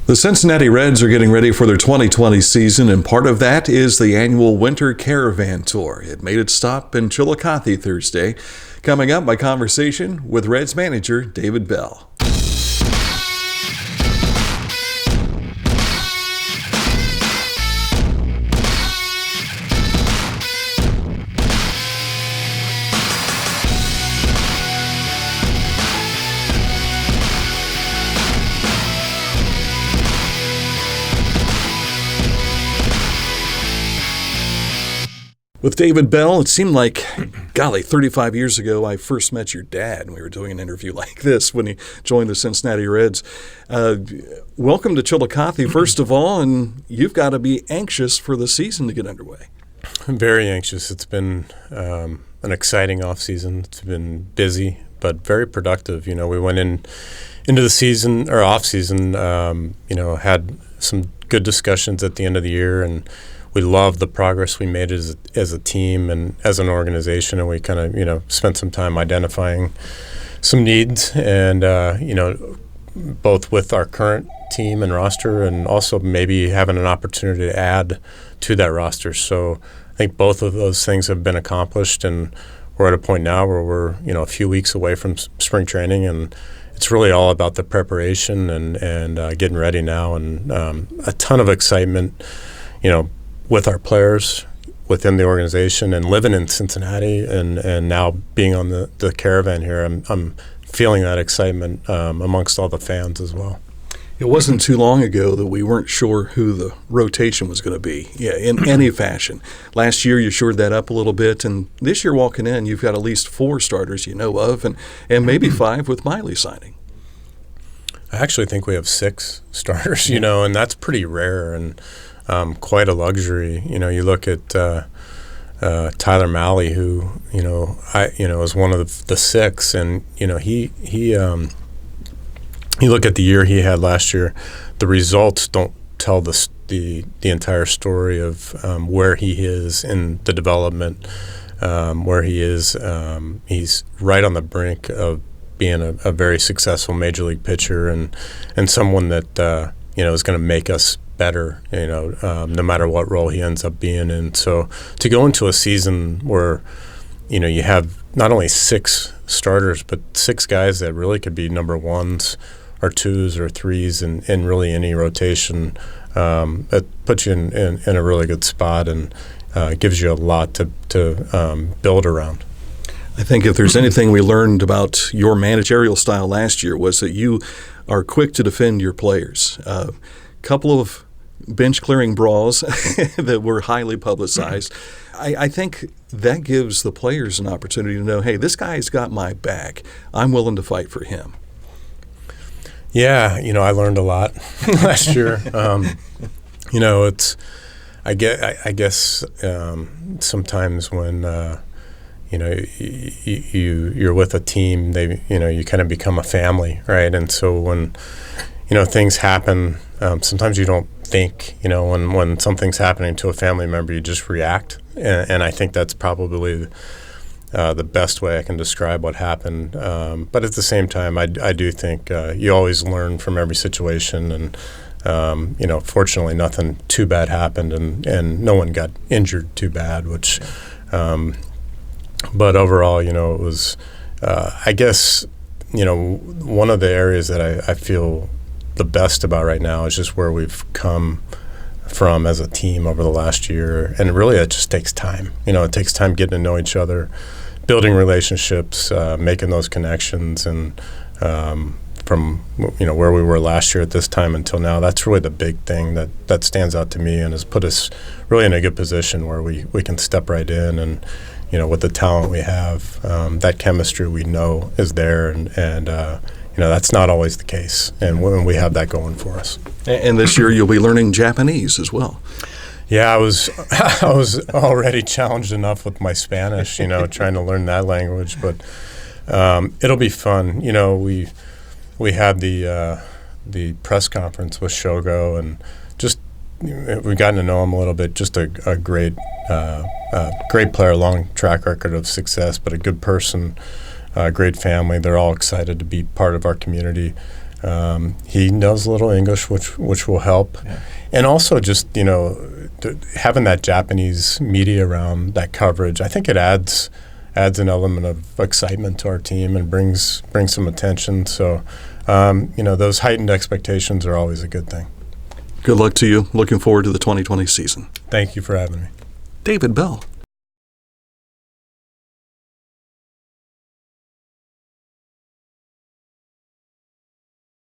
The Cincinnati Reds are getting ready for their 2020 season, and part of that is the annual Winter Caravan Tour. It made its stop in Chillicothe Thursday. Coming up, my conversation with Reds manager David Bell. With David Bell, it seemed like, 35 years ago, I first met your dad, and we were doing an interview like this when he joined the Cincinnati Reds. Welcome to Chillicothe, first of all, and you've got to be anxious for the season to get underway. I'm very anxious. It's been an exciting offseason. It's been busy, but very productive. We went into the season, or off-season, had some good discussions at the end of the year, and we love the progress we made as a team and as an organization, and we kind of, spent some time identifying some needs and, both with our current team and roster and also maybe having an opportunity to add to that roster. So I think both of those things have been accomplished, and we're at a point now where we're, a few weeks away from spring training, and it's really all about the preparation and getting ready now, and a ton of excitement, with our players within the organization and living in Cincinnati and now being on the Caravan here. I'm feeling that excitement amongst all the fans as well. It wasn't too long ago that we weren't sure who the rotation was going to be, in any fashion. Last year you shored that up a little bit, and this year walking in you've got at least 4 starters you know of, and maybe 5 with Miley signing. I actually think we have 6 starters, and that's pretty rare and quite a luxury. You look at Tyler Malley, who is one of the 6, and he you look at the year he had last year. The results don't tell the entire story of where he is in the development, where he is. He's right on the brink of being a very successful major league pitcher and someone that is going to make us better, no matter what role he ends up being in. So to go into a season where, you have not only 6 starters, but 6 guys that really could be number 1s or 2s or 3s in really any rotation, it puts you in a really good spot and gives you a lot to build around. I think if there's anything we learned about your managerial style last year was that you are quick to defend your players. Couple of bench-clearing brawls that were highly publicized. I think that gives the players an opportunity to know, hey, this guy's got my back. I'm willing to fight for him. Yeah, I learned a lot last year. I guess sometimes when you're with a team, you kind of become a family, right? And so when things happen, sometimes you don't think, when something's happening to a family member, you just react. And I think that's probably the best way I can describe what happened. But at the same time, I do think you always learn from every situation. And, fortunately, nothing too bad happened and no one got injured too bad, which but overall, it was, I guess, one of the areas that I feel the best about right now is just where we've come from as a team over the last year. And really, it just takes time. It takes time getting to know each other, building relationships, making those connections. And from, where we were last year at this time until now, that's really the big thing that stands out to me and has put us really in a good position where we can step right in and, with the talent we have, that chemistry we know is there, and that's not always the case, and we have that going for us. And this year you'll be learning Japanese as well. Yeah, I was already challenged enough with my Spanish, trying to learn that language, but it'll be fun. We had the press conference with Shogo, and just we've gotten to know him a little bit. Just a great player, long track record of success, but a good person, great family. They're all excited to be part of our community. He knows a little English, which will help. Yeah. And also just, having that Japanese media around that coverage, I think it adds an element of excitement to our team and brings some attention. So, those heightened expectations are always a good thing. Good luck to you. Looking forward to the 2020 season. Thank you for having me. David Bell.